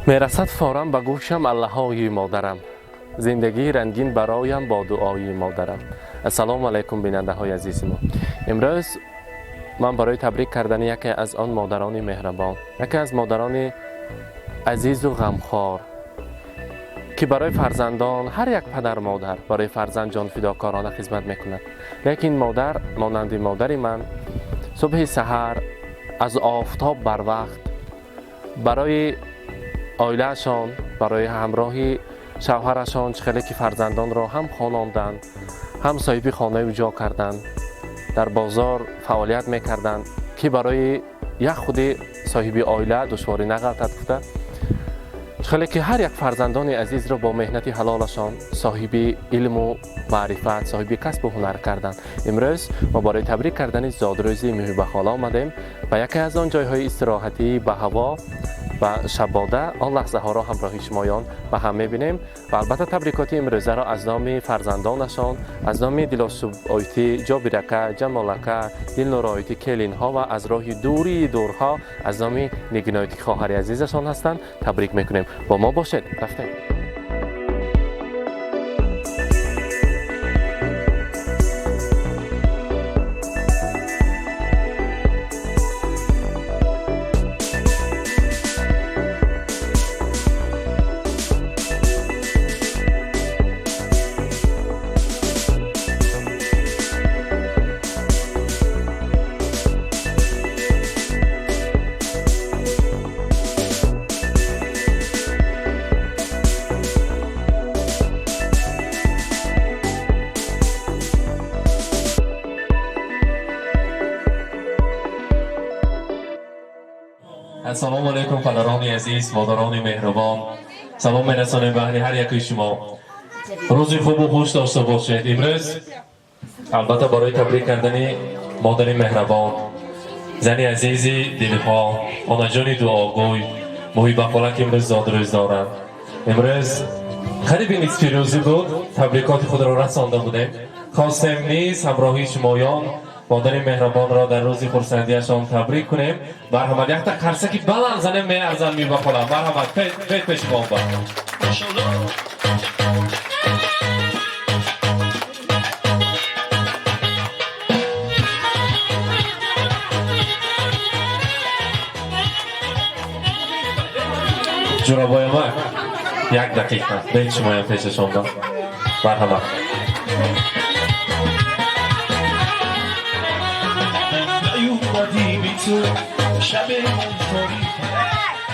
میرسد فورم به گوشم الله‌های مادرم، زندگی رنگین برایم با دعای مادرم. السلام علیکم بیننده های عزیز ما. امروز من برای تبریک کردن یکی از آن مادران مهربان، یکی از مادران عزیز و غمخوار که برای فرزندان، هر یک پدر مادر برای فرزند جان فداکارانه خدمت میکند. لیکن مادر مانند مادر من صبح سحر از آفتاب بر وقت برای عائله‌شان، برای همراهی شوهرشان چخیلی که فرزندان را هم خواندند، هم صاحب خانه و جا کردند، در بازار فعالیت میکردند که برای یک خود صاحب عائله دشواری نغلطد گفته، چخیلی که هر یک فرزندان عزیز را با مهنت حلالشان صاحب علم و معرفت، صاحب کسب و هنر کردند. امروز ما برای تبریک کردن زادروزی محبوبه خاله آمدیم به یکی از آن جایهای استراحتی به هوا و شباده. آن لحظه ها را همراهی شمایان و هم میبینیم و البته تبریکات امروزه را از نام فرزندانشان، از نام دلاسوب آیتی جابیرکه، جمالکه، دلنور آیتی کلین ها و از راه دوری دورها از نام نگین آیتی خواهر عزیزشان هستند تبریک میکنیم. با ما باشید. رفتیم. السلام علیکم پدران عزیز، مادران مهربان. سلام میرسانیم به هر یکی شما. روزی خوب و خوش داشته باشید. امروز البته برای تبریک کردن مادر مهربان، زن عزیزی دلها، آنا جان دعاگوی محبوبه خاله که امروز زادروز دارند. امروز قریب نصف روزی بود تبریکات خود را رسانده بودیم. خواستیم نیز همراهی شمایان مادر مهربان را در روز خرسندیشان تبریک کنیم. مرحمت یک تا قرصکی بلند زنیم میارزم می بخورم. مرحمت پیت پیش خواب با جرابای ما یک دقیقه بیت شمایم پیششان با. مرحمت.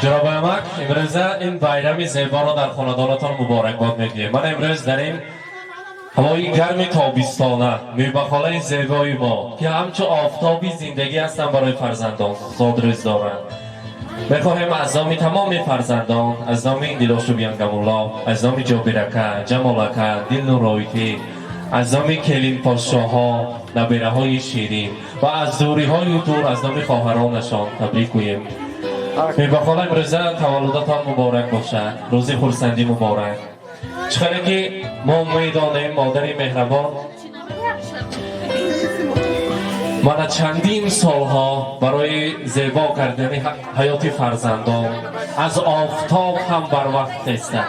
جناب احمد، امروز این بایرم زیبا را در خاندانتان مبارکباد میگیم. من امروز در این هوای گرم تابستانه محبوبه خاله زیبای ما که همچو آفتابی زندگی هستن برای فرزندان زادروز دارند. میخواهیم از نام تمام فرزندان، از نام دلاسوب ینگم‌الله، از نام جابیرکه، جمالکه، دلنور آیتی، از نام کلین پادشاه ها، نبیره های شیرین و از دوری های دور از نام خواهرانشان تبریک گوییم. محبوبه خاله امروز تولدتان مبارک باشد، روز خرسندی مبارک. چخیلی که ما میدانیم مادر مهربان من چندین سالها برای زیبا کردن حیات فرزندان از آفتاب هم بر وقت هستند.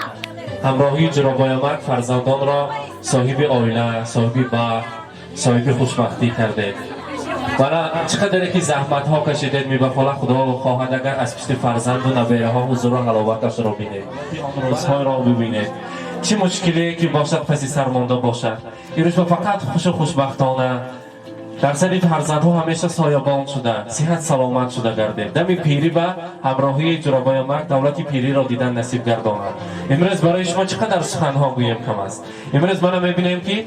همراهی جناب احمد فرزندان را صاحب عائله، صاحب بخت، صاحب خوشبختی کرده. برای چقدر که زحمت ها کشیدید محبوبه خاله خدا خواهد اگر از پشت فرزند و نبیره ها حضور و حلاوتش را بینید، آن روزهای را ببینید، چه مشکلی که باشد پسی سرمانده باشد، این روز فقط خوش و خوشبختانه در سر فرزندها همیشه سایبان شده، صحت سلامت شده گرده. دم پیری به همراهی جناب احمد دولت پیری را دیدن نصیب گرداند. امروز برای شما چقدر سخنها گویم کم است. امروز ما میبینیم که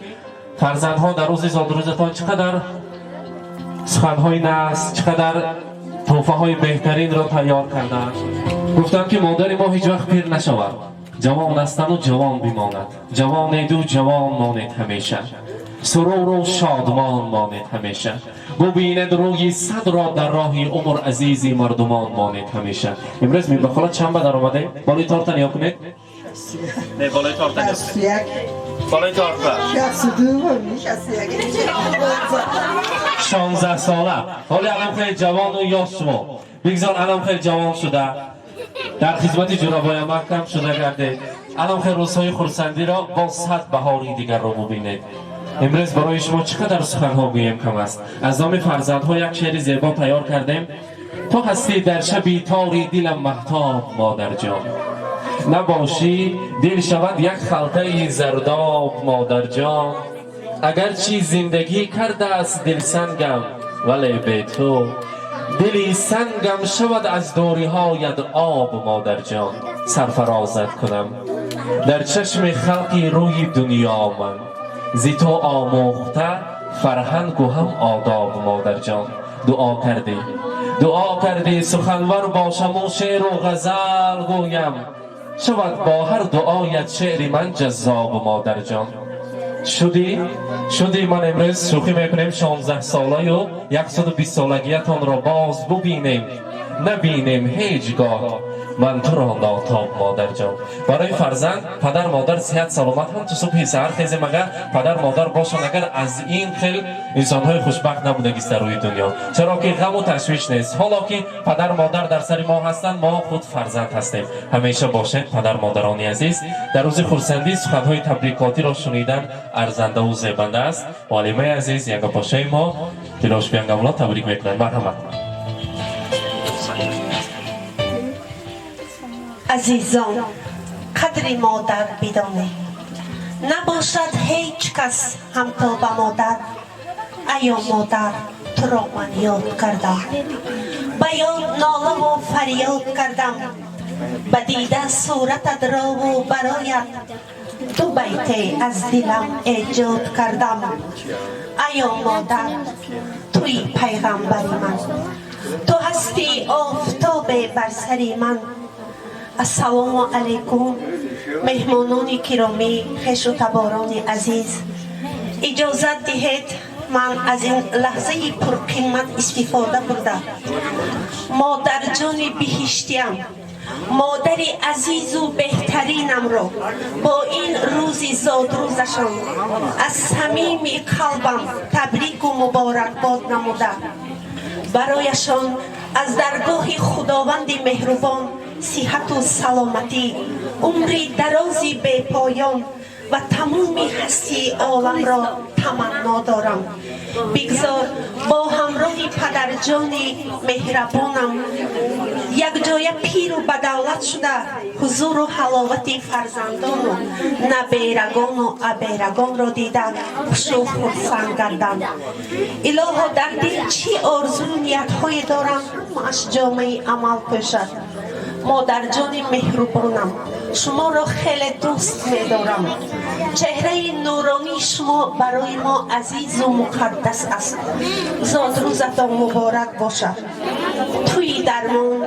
فرزندها در روز زادروزتان چقدر سخنهای ناز، چقدر تحفه های بهترین را تیار کردند. گفتم که مادر ما هیچ وقت پیر نشود، جوان هستند و جوان بماند، جوانید و جوان مانید همیشه، سرور و شادمان مانید همیشه، ببیند روی صد را در راهی عمر عزیزی مردمان مانید همیشه. امروز می بخلا چند بدر آمده؟ بالای تارتن یا کنید؟ نه بالای تارتن یا کنید؟ بالای تارتن 16 ساله. حالی الان خیلی جوان و یا شما بگذار الان خیلی جوان شده در خدمت جناب مکتم شده گردید. الان خیلی روزهای خورسندی را با 100 بهاری دیگر را ببینید. امروز برای شما چقدر سخنها گویم کم است. از نام فرزندها یک شعر زیبا تیار کردیم. تو هستی در شبی تاری دلم مهتاب مادر جان، نباشی دل شود یک خلطه زرداب مادر جان. اگرچه زندگی کرده است دل سنگم، ولی به تو دلی سنگم شود از دوری هایت آب مادر جان. سرفرازت کنم در چشم خلقی روی دنیا من، زی تو آموخته فرهنگ و هم آداب مادر جان. دعا کردی سخنور باشم و شعر و غزل گویم، شود با هر دعایت شعر من جذاب مادر جان. شدی من امروز شوخی میکنیم 16 ساله و 120 سالگیتان را باز ببینیم، نبینیم هیچگاه من تو را ناتاب مادر جان. برای فرزند پدر مادر صحت سلامت هم تو صبح سحر خیزیم، اگر پدر مادر باشن اگر از این خیل انسانهای خوشبخت نبودگیست در روی دنیا، چرا که غم و تشویش نیست. حالا که پدر مادر در سر ما هستند، ما خود فرزند هستیم. همیشه باشد پدر مادرانی عزیز. در روز خورسندی سخنهای تبریکاتی را شنیدن ارزنده و زیبنده است. معلمه عزیز یک باشه ما تلاش بیانگاملا تبریک میکنن. مرحمت. عزیزان، قدر مادر بدانید، نباشد هیچ کس همتا به مادر. ایا مادر تو را من یاد کردم، به یاد ناله و فریاد کردم، به دیده صورتت را و برایت دو بیت از دلم ایجاد کردم. ایا مادر توی پیغمبر من، تو هستی آفتاب بر سر من. السلام علیکم مهمانان گرامی، خویش و تباران عزیز، اجازت دهید من از این لحظه پرقیمت استفاده برده مادر جان بهشتیم، مادر عزیز و بهترینم را با این روز زادروزشان از صمیم قلبم تبریک و مبارکباد نموده، برایشان از درگاه خداوند مهربان صحت و سلامتی، عمری درازی به پایان و تمامی هستی عالم را تمنا دارم. بگذار با همراه پدرجان مهربانم یک جای پیر و بدولت شده حضور و حلاوت فرزندان و نبیرگان و ابیرگان را دیده خوش و خرسند گردم. الها در دل چی آرزو و نیت‌های دارم همه‌اش جامعه عمل کشد. مادر جان مهربانم، شما را خیلی دوست می‌دارم. چهره نورانی شما برای ما عزیز و مقدس است. زادروزتان مبارک باشد. توی درمان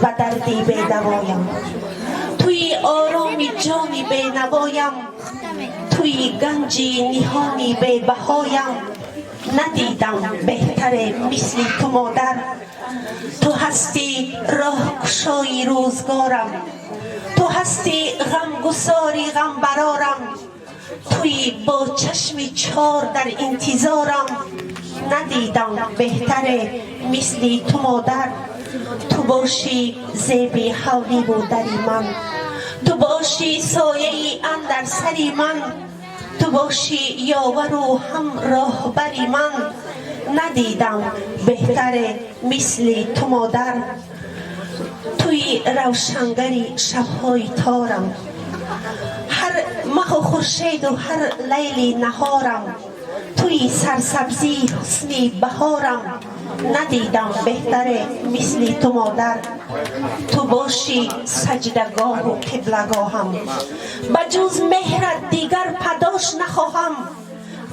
و دردی بدوایم، توی آرام جانی بینوایم، توی گنجی نهانی بهایم. ندیدم بهتر مثل تو مادر، تو هستی راه کشای روزگارم، تو هستی غمگساری غمبرارم، توی با چشم چار در انتظارم. ندیدم بهتر مثل تو مادر، تو باشی زیبی حولی بودری من، تو باشی سایه اندر سری من، تو باشی یاور و هم راهبری من. ندیدم بهتر مثل تو مادر، توی روشنگری شبهای تارم، هر ماه و خورشید و هر لیلی نهارم، توی سرسبزی حسنی بهارم. ندیدم بهتر مثل تو مادر، تو باشی سجدگاه و قبلگاهم، بجز مهرت دیگر پداش نخواهم،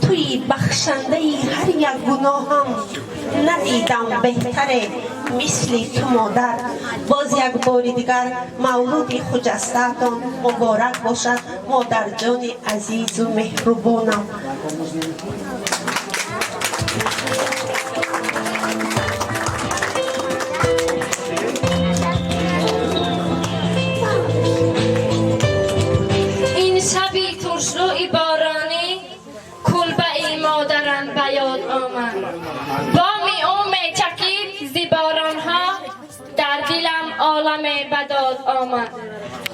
توی بخشنده هر یک گناهم. ندیدم بهتر مثل تو مادر. باز یک بار دیگر مولود خجسته‌تان مبارک باشد مادر جان عزیز و مهربانم. این شبی ترشروی بارانی کلبه مادرم به یاد آمد. بامی او می چکید زی بارانها در دلم آلام عالم بداد آمد.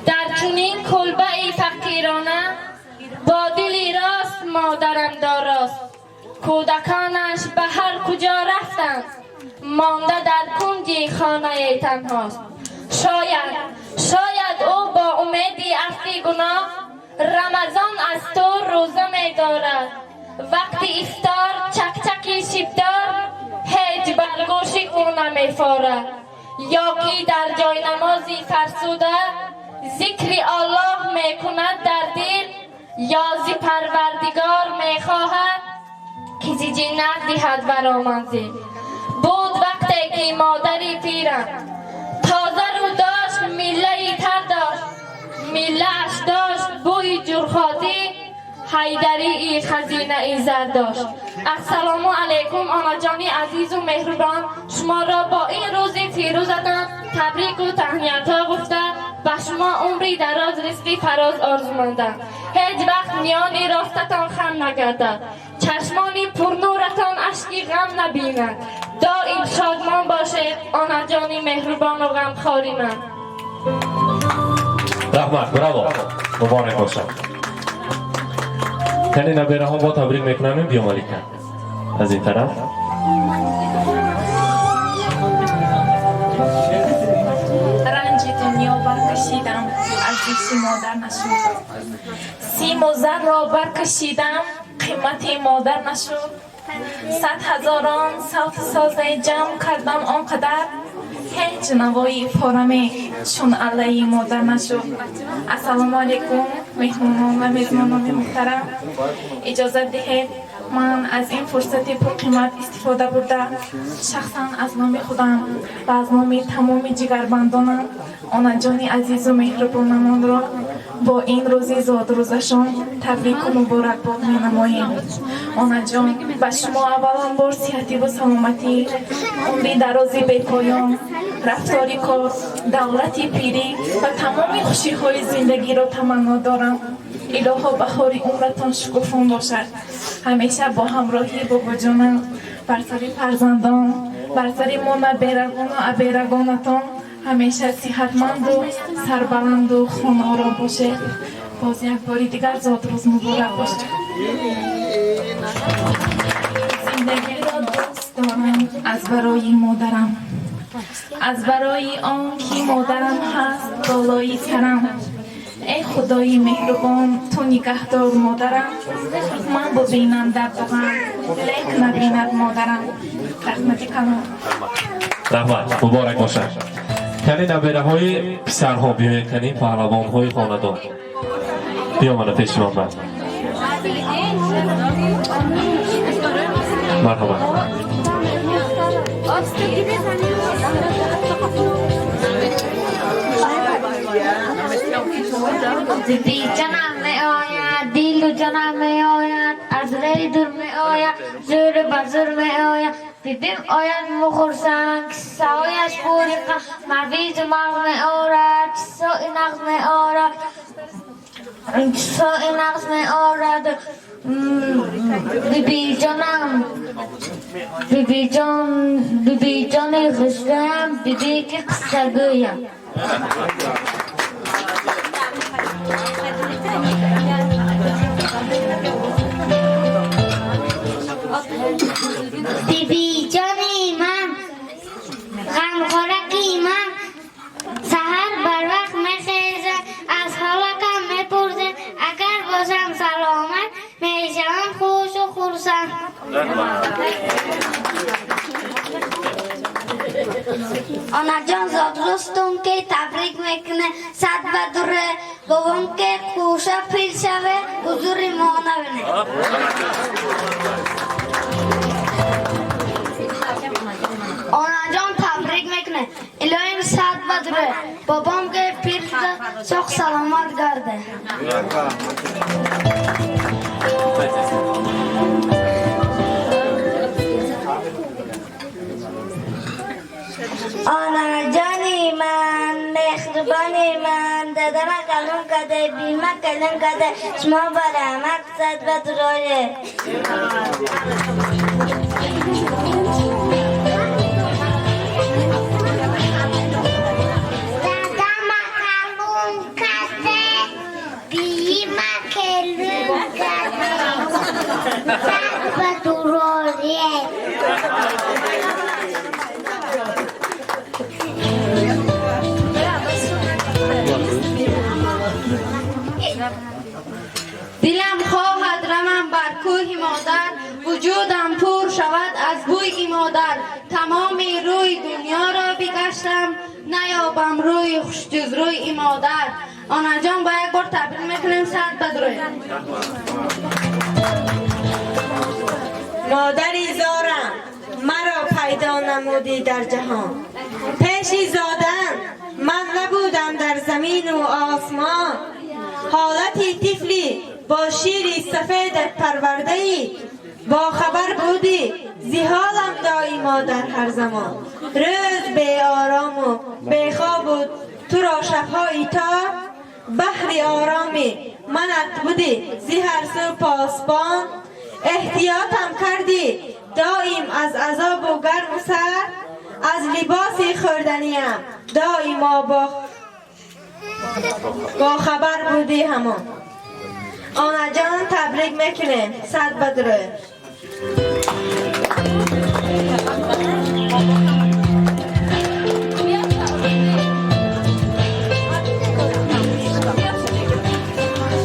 در چنین کلبه ای فقیرانه با دلی راست مادرم داراست. کودکانش به هر کجا رفتند، مانده در کنج خانه تنهاست. شاید او با امیدی عفوی گناه رمضان از تو روزه می دارد. وقتی افطار چکچکی شبدار هیچ برگوشی او نمی فارد. یا که در جای نمازی فرسوده ذکر الله می کند در دل، یا زی پروردگار می خواهد که زی جنت دهد برا منزل. بود وقتی که مادری پیرم تازه رو داشت، میله تر داشت، میلهش داشت بوی جرخاتی، حیدری ای خزینه ای زر داشت. السلام علیکم آنا جانی عزیز و مهربان، شما را با این روز فیروزتان تبریک و تهنیت ها گفته و شما عمری دراز رزقی فراز آرزو ماندم. هیچ وقت میانی راستتان خم نگردد، چشمانی پرنورتان اشکی غم نبیند. دائم شادمان باشید آنا جانی مهربان و غمخواری من. رحمت براو مبارک باشد. یعنی نبیره ها با تبریک میکنم. بیا مالیکا از این طرف. رنج دنیا برکشیدم ارزش مادر نشد. سیم و زر را برکشیدم قیمت مادر نشد. 100,000 صوت ساز جمع کردم آنقدر هیچ نوایی فارمی چون علیه مادر نشد. السلام علیکم مهمانان و میزبانان محترم، اجازه دهید من از این فرصت پرقیمت استفاده برده شخصا از نام خودم و از نام تمام جگربندانم آنا جانی عزیز و مهربانمان را با این روزی زاد روزشان تبریک و مبارکباد می نماییم. آنا جان به شما اولان بار صحتی و سلامتی، عمری درازی بی پایان، رفتاری کار، دولتی پیری و تمام خوشی های زندگی را تمنا دارم. الها بهاری عمرتان شکوفان باشد. همیشه با همراهی بابا جانم بر سر فرزندان، بر سر مانا بیرگان و ابیرگانتان همیشه صحتمند و سربلند و خانه را باشد. باز یک باری دیگر زاد روز مبارک باشد. زندگی را دوست دارم از برای مادرم، از برای آن که مادرم هست بالای سرم. ای خدای مهربان تو نگهدار مادرم، من ببینم در بغم لیک نبیند مادرم. رحمتی کنم. رحمت مبارک باشد. یعنی نبیره های پسرها بیاید کنی پهلوان های خاندان. بیا من پیش من بعد. مرحبا. زندگی جنم می آید، دیل و جنم می آید، از ری دور می آید، زور بزر می آید. دیدیم آید مخورسن کسا آیش بوریقا مرویز مغز می آرد، کسا نغز می آرد، کسا نغز می آرد. بیبی جانم، بیبی جان، بیبی جانی خشتم، بیبی که قصه گویم. بیبی جانی من، غمخورکی من، سحر بر وقت میخیزم، از حالکم میپرسم، اگر باشم سلامت میشم خوش و خرسند. آنا جان زاد روستون که تبریک میکنه، صد بدره بابام که خوشه پیر شوه حضوری ما نبینه. آنا جان تبریک میکنه، الهیم صد بدره بابام که پیر شوه سخ سلامت گرده. آنا جانی من، مهربانی من، دادم کلم کده، بیمه کلم کده، شما برای مقصد و درایه. دلم خواهد روم بر کوه مادر، وجودم پر شود از بوی مادر. تمام روی دنیا را بگشتم، نیابم روی خوش جز روی مادر. آنا جان با یک بار تبریک میکنیم، صد بدروی. مادری زارم مرا پیدا نمودی در جهان، پیشی زادن من نبودم در زمین و آسمان. حالتی طفلی با شیری سفید پرورده ای، با خبر بودی زی حالم دایما در هر زمان. روز بی آرام و بی خواب بود تو را شبهایی تا، بحری آرامی منت بودی زی هر سو پاسبان. احتیاطم کردی دائم از عذاب و گرم و سر، از لباسی خوردنیم دائما با خبر بودی همان. آنا جان تبریک میکنه، صد بدروی.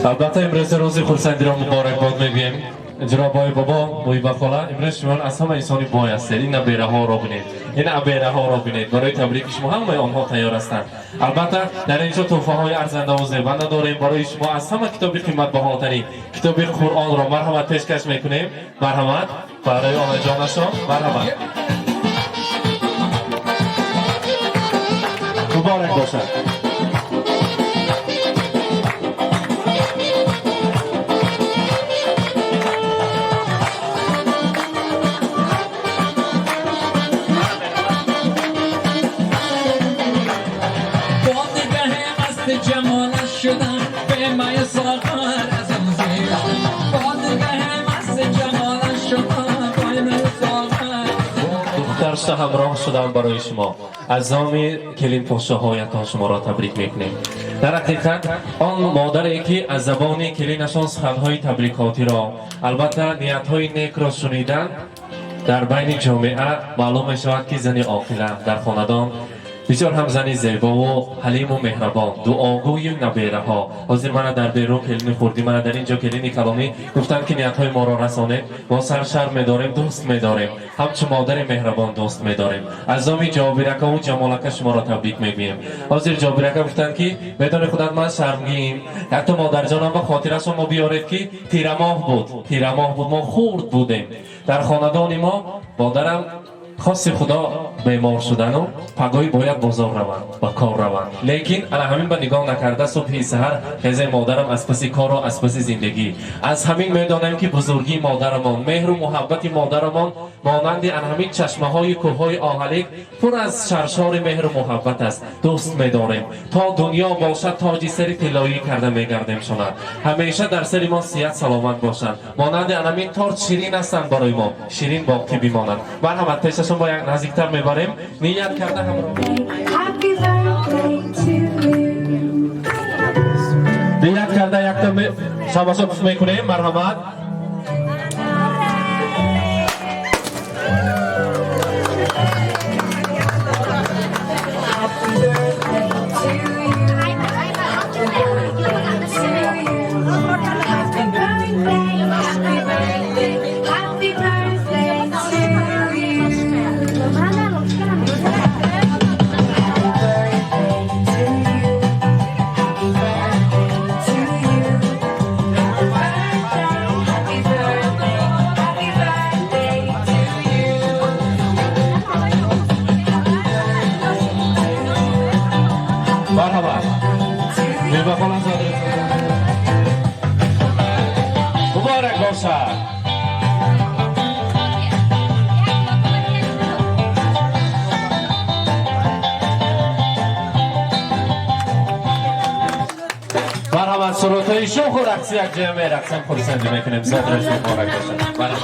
البته امروز روز خورسندی را مبارکباد میگیم. جناب بابا موی بخالا، امروز شما از همه انسانی بای هستید. این ابیره ها را بینید، این ابیره ها را بینید. برای تبریک شما همه آنها تیار هستند. البته در اینجا تحفه های ارزنده و زیبنده داریم برای شما. از همه کتاب قیمت بهاترین کتاب قرآن را مرحمت پیشکش میکنیم. مرحمت برای آقای جانشان، مرحمت. مبارک باشد. جمالش شدم به مای ساغر از آن زیر، بادگه مست جمالش شدم به مای ساغر. دخترش همراه شدم برای شما. از نام کلین پادشاهایتان شما را تبریک میکنیم. در حقیقت آن مادری که از زبان کلینشان سخنهای تبریکاتی را، البته نیتهای نیک را شنیدن، در بین جامعه معلوم میشود که زنی عاقله در خاندان بسیار هم زنی زیبا و حلیم و مهربان، دعاگوی نبیره ها. حاضر من در بیرون کلین خوردی، من در اینجا کلین کلامی گفتن که نیت های ما را رسانه. ما سرشر میداریم، دوست میداریم، همچون مادر مهربان دوست میداریم. از نام جابیرکه و جمالکه شما را تبریک میگویم. حاضر جابیرکه گفتن که بدون خودت من شرمگین، حتی مادر جانم به خاطرش ما بیارید که تیرماه بود، ما خورد بودیم در خاندان ما. مادرم خاص خدا بیمار شدن و پگاهی باید بازار روند و کار روند، لیکن انا همین به نگاه نکرده صبح سحر خیزه مادرم از پس کار و از پس زندگی. از همین میدانیم که بزرگی مادرمان، مهر و محبت مادرمان مانند ان همین چشمه های کوههای آهلیک پر از شرشار مهر و محبت است. دوست می‌داریم تا دنیا باشد تاجی سری طلایی کرده می‌گردیم شوند. همیشه در سر ما صحت سلامت باشند. مانند ان همین تارت شیرین هستند برای ما، شیرین باقی بمانند. مرحمت پیششون با یک نزدیکتر میبریم. نیت کرده همراه نیت کرده یک دم شباسو میکنیم. مرحمت. مبارک باشد. مرحبا. سرودهای شوخ و رقصی یک جمعه رقصم خورسندی میکنیم. صدرش مبارک باشد. مرحبا.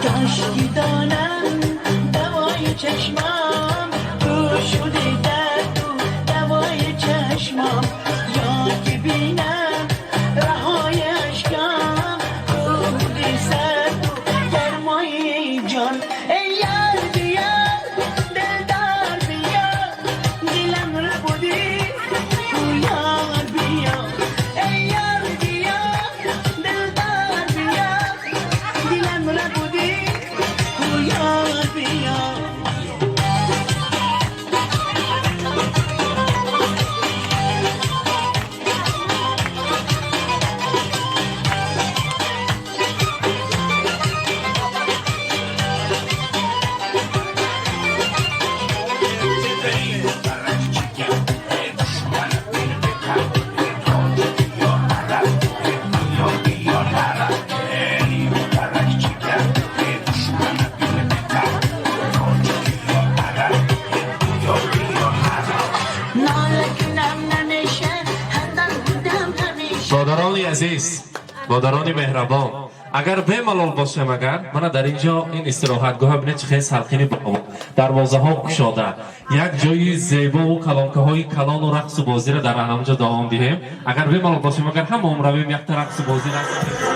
داشتی دانم دوای چشمام تو شده مادران عزیز، مادران مهربان، اگر بملال باشم، اگر من در اینجا این استراحتگاه ببینید چه خیلی سلخینی با دروازه ها گشاده، یک جای زیبا و کلانکه های کلان و رقص و بازی را در همونجا دوام دهیم. اگر بملال باشم، اگر همه رویم یک رقص و بازی رقص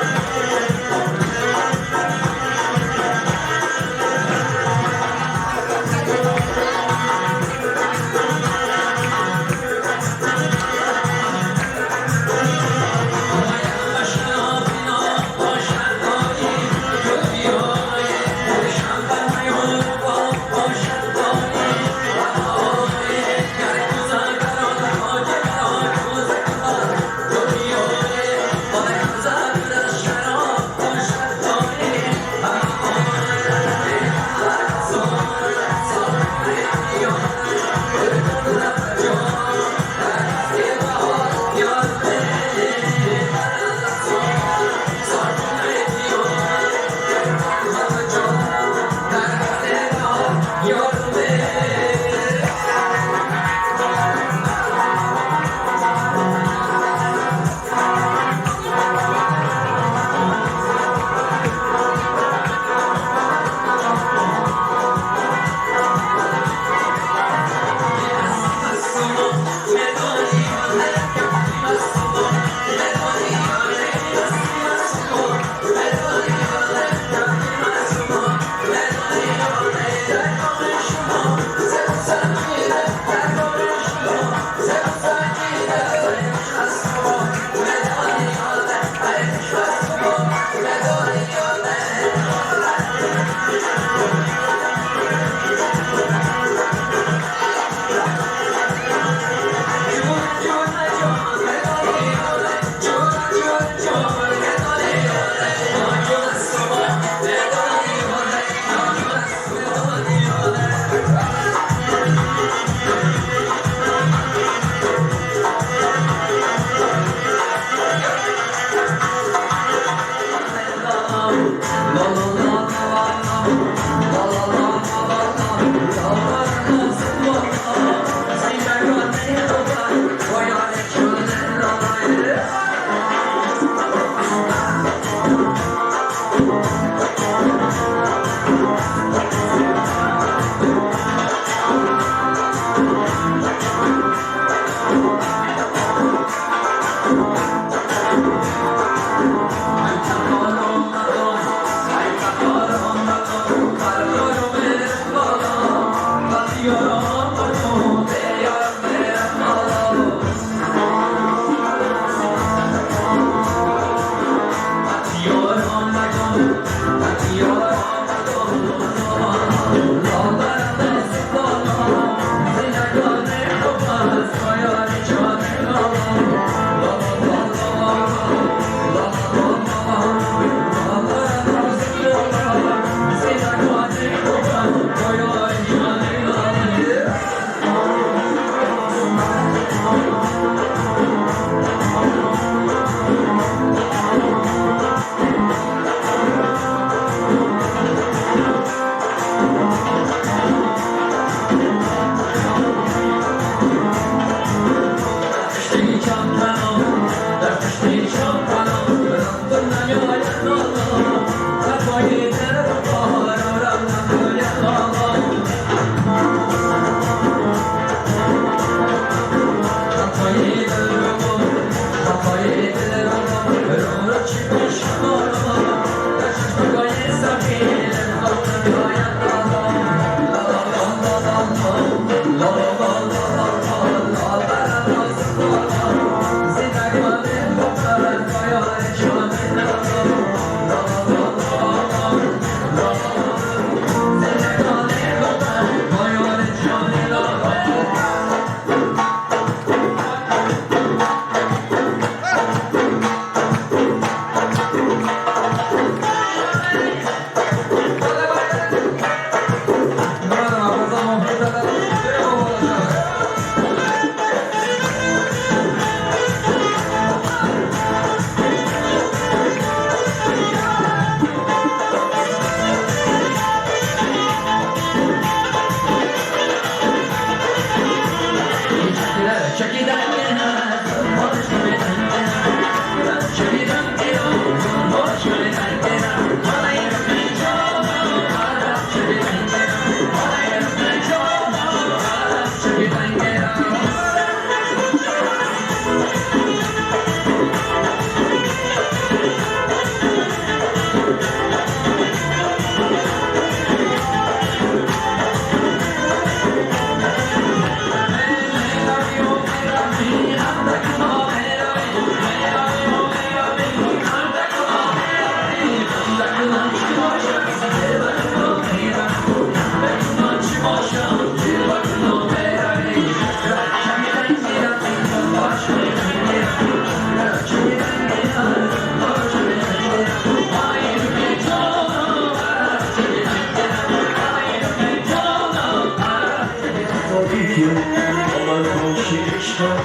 آمد باشی عشقم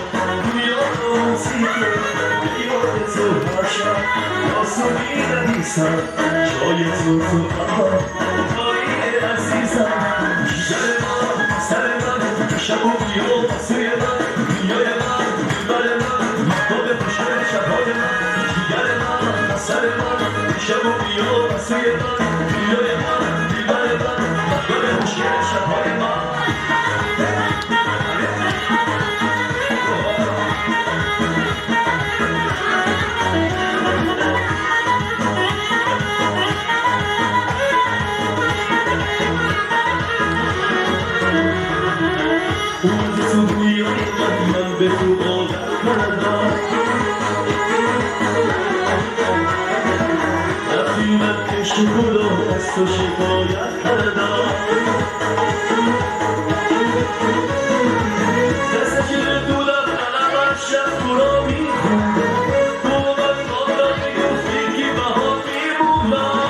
دنیا رو سیده بیاد تو باشم آسونی نمیسم جای تو آقای عزیزم جگر من سر من شب و بیو پسوی من دنیای من دلبر من محتاب خوشه شبهای من جگر من سر من شب و بیو پسوی من دنیای من دلبر من محتاب خوشه شبهای من من به تو عادت کردم وقتی من عشق خدا از تو شکایت کردم دست که دولم علمت شب تو را میخوند تو من بالا میگفتی که بها میمونم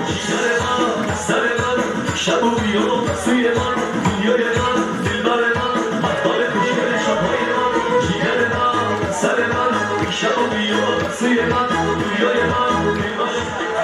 جگر من سر من شب و بیا سوی من دنیای من دلبر من محتاب خوشگل شبهای من جگر من سر من شب و بیا سوی من دنیای من دلبر من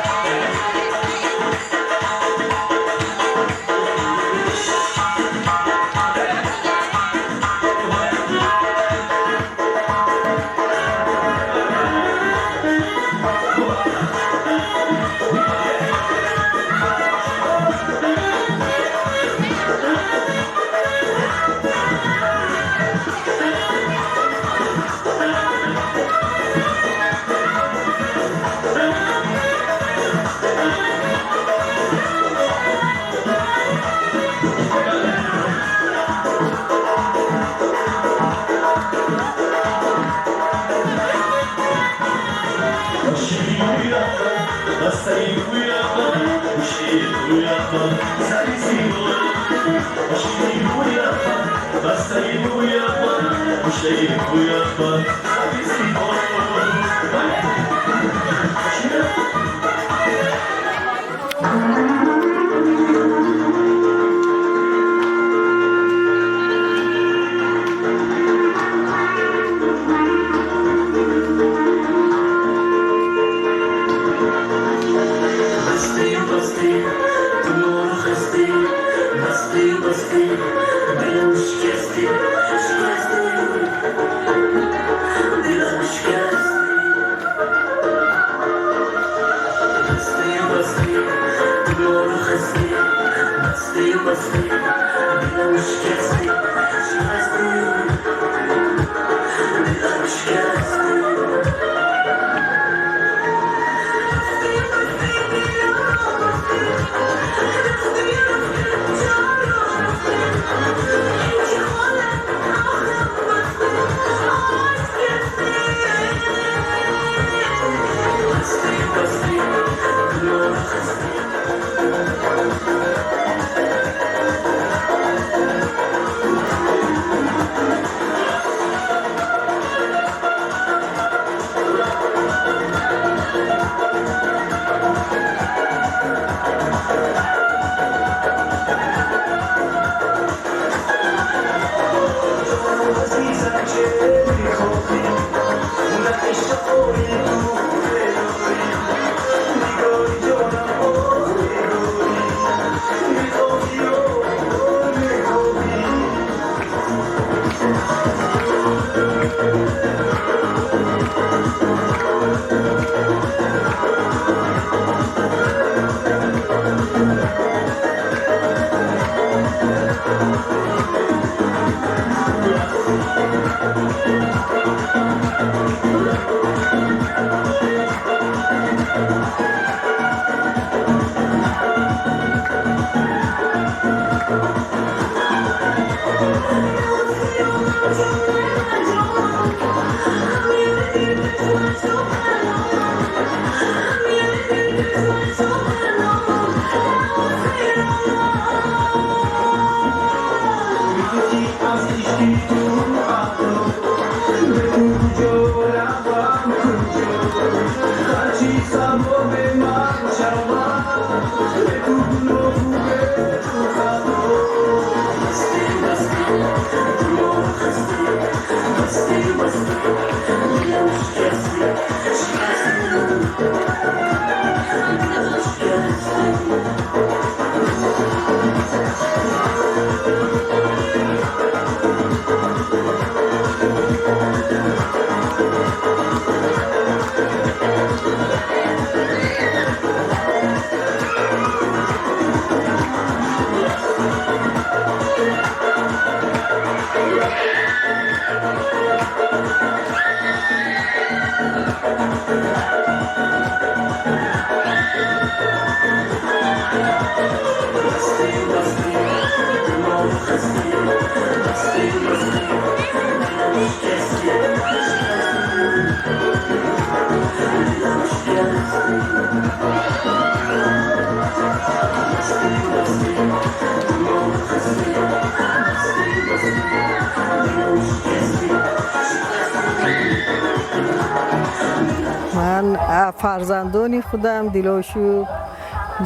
فرزندان خودم دلاشو،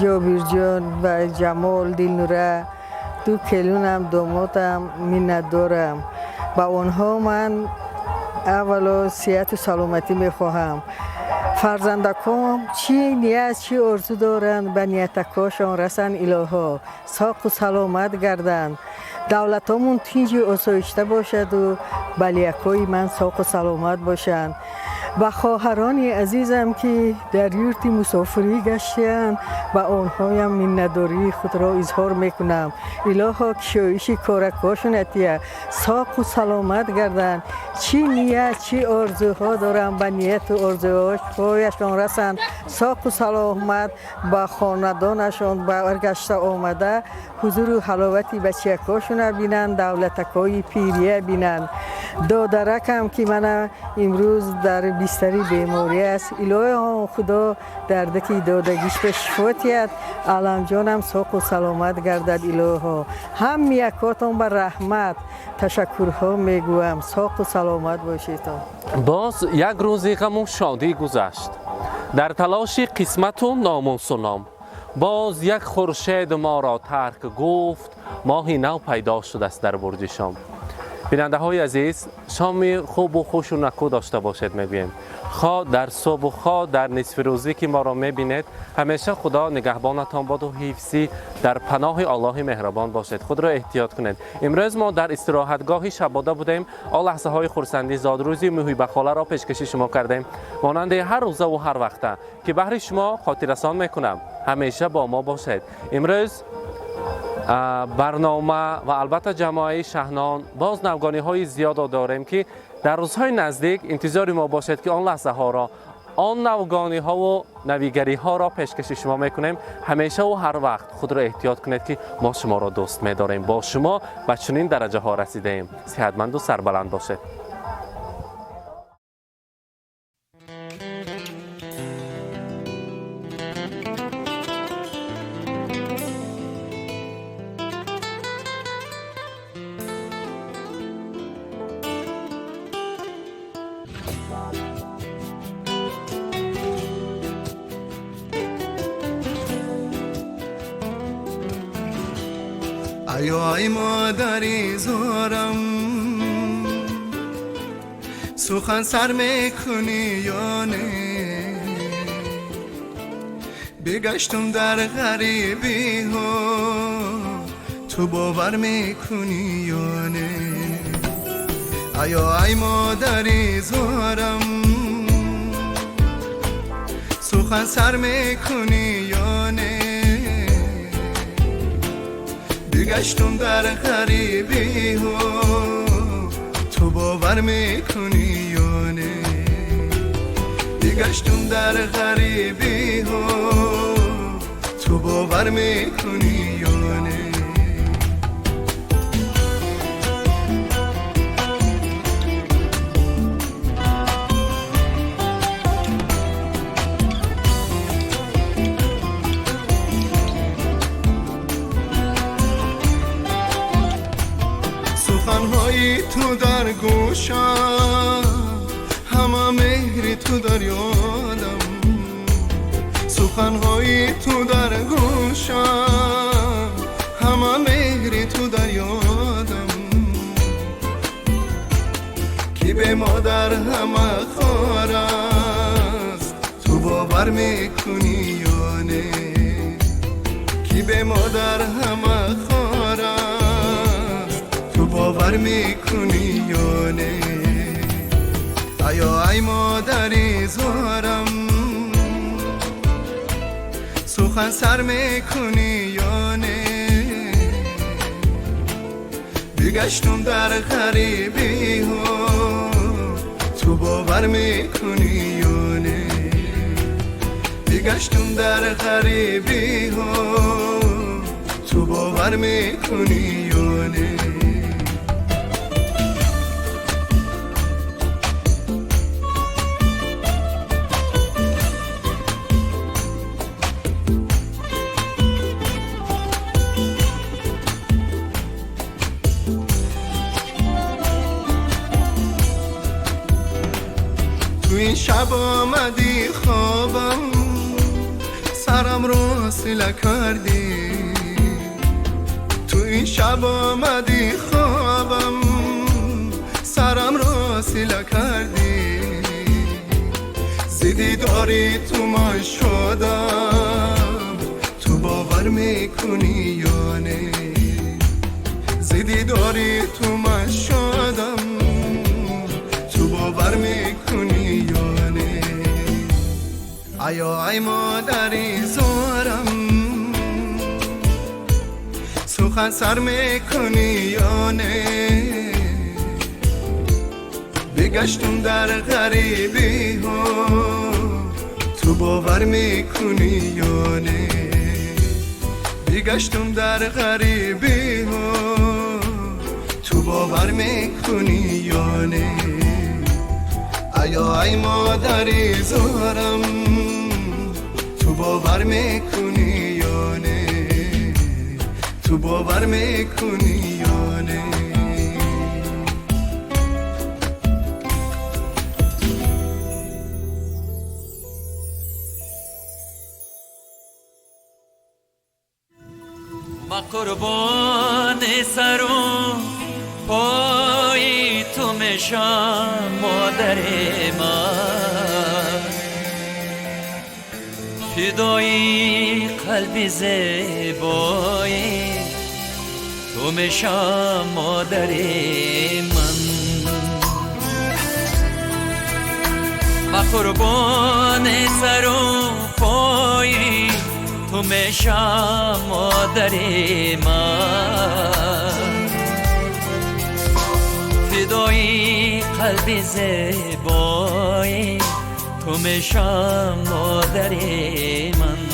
جابر جان و جمال دلنوره، 2 کلونم دامادم منت دارم. با آنها من اولا صحت و سلامتی میخواهم. فرزندکام چی نیاز چی آرزو دارند به نیتکاشان رسن الها، ساق و سلامت گردند. دولتامون تیج آسایشته باشد و بلیکای من ساق و سلامت باشند. و خواهران عزیزم که در یورت مسافری گشتند و آنهایم منتداری خود را اظهار میکنم. الها کشایش کارکاشون اتیه ساق و سلامت گردند. چی نیت چی آرزوها دارم به نیت و آرزوهایشان رسند. ساق و سلامت با خاندانشان برگشته آمده حضور و حلاوتی بچه‌کاشون بینند، دولتکای پیریه بینند. دادرکم که من امروز در بستری بیماری است، الهی خدا دردکی دادگیش به شفاتیت، علم جانم ساق و سلامت گردد. الهی هم یکاتون به رحمت تشکرها میگویم. ساق و سلامت باشیدون. باز یک روزی غم و شادی گذشت در تلاش قسمت و ناموس و نام. باز یک خورشید ما را ترک گفت، ماهی نو پیدا شده است در برج شام. بیننده های عزیز، شام خوب و خوش و نکو داشته باشید. میبینیم خواه در صبح و خواه در نصف روزی که ما را میبینید، همیشه خدا نگهبانتان باد و حفظی در پناه الله مهربان باشید. خود را احتیاط کنید. امروز ما در استراحتگاه شباده بودیم. آن لحظه های خرسندی زادروزی مهی بخاله را پیشکشی شما کردیم، مانند هر روزه و هر وقته که بهر شما خاطررسان میکنم. همیشه با ما باشید. امروز برنامه و البته جماعه شهنان باز نوگانی های زیاد داریم که در روزهای نزدیک انتظار ما باشد که آن لحظه ها را، آن نوگانی ها و نویگری ها را پیشکش شما میکنیم. همیشه و هر وقت خود را احتیاط کنید که ما شما را دوست می‌داریم. با شما به چنین درجه ها رسیدیم. صحتمند و سربلند باشید. ای مادری زارم، سخن سر میکنی یا نه؟ بگشتم در غریبی ها، تو باور میکنی یا نه؟ ای مادری زارم، سخن سر میکنی یا نه؟ بگشتم در غریبی ها، تو باور میکنی یا نه؟ بگشتم در غریبی ها، تو باور میکنی یا نه؟ سخنهای تو در گوشم، همه مهر تو در یادم. سخنهای تو در گوشم، همه مهر تو در یادم. کی به مادر همه خوار است، تو باور میکنی یا نه؟ کی به مادر همه خوار است، تو باور میکنی یا نه؟ ای مادری زارم، سخن سر میکنی یا نه؟ بگشتم در غریبی ها، تو باور میکنی یا نه؟ بگشتم در غریبی ها، تو باور میکنی یا نه؟ تو این شب آمدی خوابم سرم رو سیله کردی تو این شب آمدی خوابم سرم رو سیله کردی زیدی داری تو من شدم تو باور میکنی یا نه زیدی داری تو من شدم تو باور میکنی یا نه ای مادری زارم سخن سر میکنی یا نه بگشتم در غریبی ها تو باور میکنی یا نه بگشتم در غریبی ها تو باور میکنی یا نه ای مادری زارم تو باور میکنی یا نه تو باور میکنی یا نه ما قربان سر و پای تو میشم مادر من فدای قلب زیبای تو میشم مادر من ما قربان سر و پای تو میشم مادر من فدای قلب زیبای تو میشم مادر من